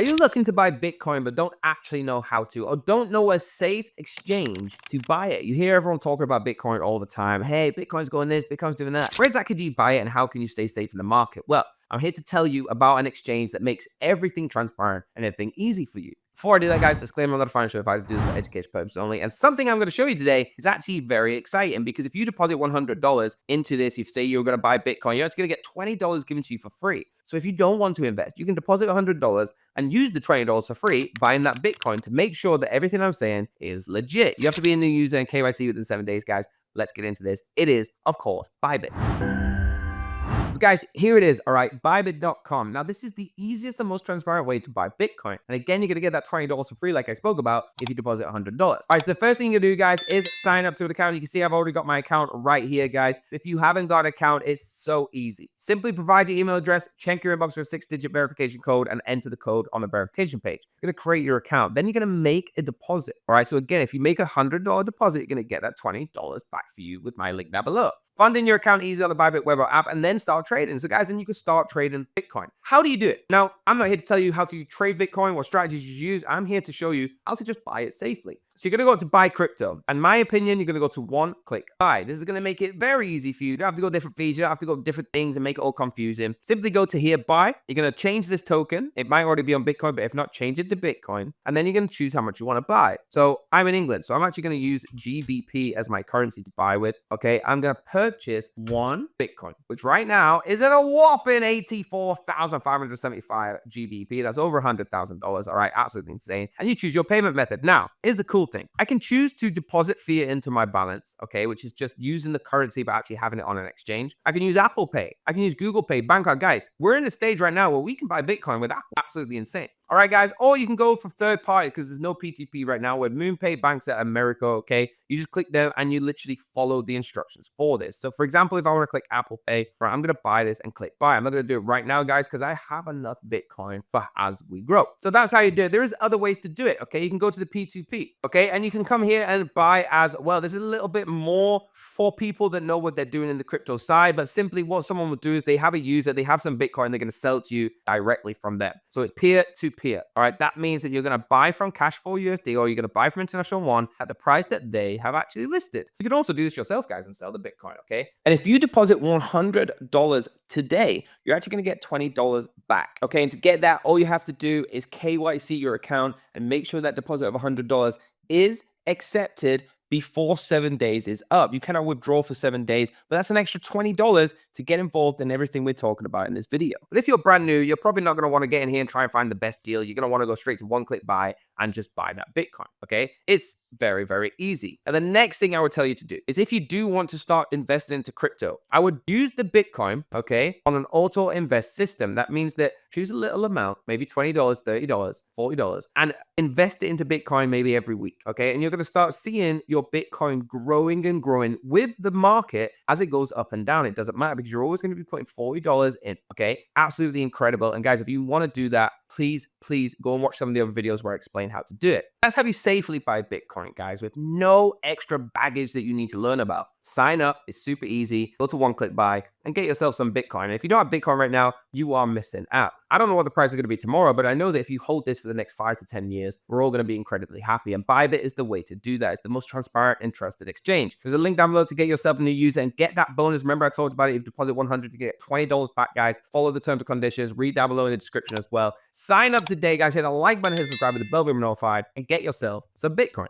Are you looking to buy Bitcoin but don't actually know how to, or don't know a safe exchange to buy it? You hear everyone talking about Bitcoin all the time. Hey, Bitcoin's going this, Bitcoin's doing that. Where exactly do you buy it and how can you stay safe in the market? Well, I'm here to tell you about an exchange that makes everything transparent and everything easy for you. Before I do that, guys, disclaimer, I'm not a financial advisor, do this for education purposes only. And something I'm going to show you today is actually very exciting because if you deposit $100 into this, if say you're going to buy Bitcoin, you're actually going to get $20 given to you for free. So if you don't want to invest, you can deposit $100 and use the $20 for free buying that Bitcoin to make sure that everything I'm saying is legit. You have to be a new user and KYC within 7 days, guys. Let's get into this. It is, of course, Bybit. So guys, here it is, all right, Bybit.com. Now, this is the easiest and most transparent way to buy Bitcoin. And again, you're going to get that $20 for free, like I spoke about, if you deposit $100. All right, so the first thing you're going to do, guys, is sign up to an account. You can see I've already got my account right here, guys. If you haven't got an account, it's so easy. Simply provide your email address, check your inbox for a 6-digit verification code, and enter the code on the verification page. It's going to create your account. Then you're going to make a deposit. All right, so again, if you make a $100 deposit, you're going to get that $20 back for you with my link down below. Fund in your account easy on the Bybit web or app and then start trading. So guys, then you can start trading Bitcoin. How do you do it? Now, I'm not here to tell you how to trade Bitcoin, what strategies you use. I'm here to show you how to just buy it safely. So you're going to go to buy crypto. In my opinion, you're going to go to one click buy. This is going to make it very easy for you. You don't have to go different fees. You don't have to go different things and make it all confusing. Simply go to here, buy. You're going to change this token. It might already be on Bitcoin, but if not, change it to Bitcoin. And then you're going to choose how much you want to buy. So I'm in England, so I'm actually going to use GBP as my currency to buy with. Okay, I'm going to purchase one Bitcoin, which right now is at a whopping 84,575 GBP. That's over $100,000. All right, absolutely insane. And you choose your payment method. Now, here's the cool thing. I can choose to deposit fiat into my balance, okay, which is just using the currency but actually having it on an exchange. I can use Apple Pay. I can use Google Pay, Bankcard. Guys, we're in a stage right now where we can buy Bitcoin with Apple. Absolutely insane. All right, guys, or you can go for third party because there's no PTP right now with MoonPay, banks at America, okay? You just click them and you literally follow the instructions for this. So for example, if I want to click Apple Pay, right, I'm going to buy this and click buy. I'm not going to do it right now, guys, because I have enough Bitcoin for as we grow. So that's how you do it. There is other ways to do it, okay? You can go to the P2P, okay? And you can come here and buy as well. There's a little bit more for people that know what they're doing in the crypto side, but simply what someone will do is they have a user, they have some Bitcoin, they're going to sell it to you directly from them. So it's peer to peer. All right, that means that you're going to buy from Cash4 USD or you're going to buy from International One at the price that they have actually listed. You can also do this yourself, guys, and sell the Bitcoin, okay? And if you deposit $100 today, you're actually going to get $20 back, okay? And to get that, all you have to do is KYC your account and make sure that deposit of $100 is accepted before 7 days is up. You cannot withdraw for 7 days, but that's an extra $20 to get involved in everything we're talking about in this video. But if you're brand new, you're probably not going to want to get in here and try and find the best deal. You're going to want to go straight to one click buy and just buy that Bitcoin, okay? It's very, very easy. And the next thing I would tell you to do is if you do want to start investing into crypto, I would use the Bitcoin, okay, on an auto invest system. That means that choose a little amount, maybe $20, $30, $40, and invest it into Bitcoin maybe every week, okay? And you're going to start seeing your Bitcoin growing and growing with the market as it goes up and down. It doesn't matter because you're always going to be putting $40 in, okay? Absolutely incredible. And guys, if you want to do that, please go and watch some of the other videos where I explain how to do it. That's how you safely buy Bitcoin, guys, with no extra baggage that you need to learn about. Sign up. It's super easy. Go to one click buy and get yourself some Bitcoin. And if you don't have Bitcoin right now, you are missing out. I don't know what the price is going to be tomorrow, but I know that if you hold this for the next 5 to 10 years, we're all going to be incredibly happy. And Bybit is the way to do that. It's the most transparent and trusted exchange. There's a link down below to get yourself a new user and get that bonus. Remember, I talked about it. If you deposit $100, you get $20 back, guys. Follow the terms and conditions. Read down below in the description as well. Sign up today, guys. Hit the like button, hit subscribe with the bell to be notified, and get yourself some Bitcoin.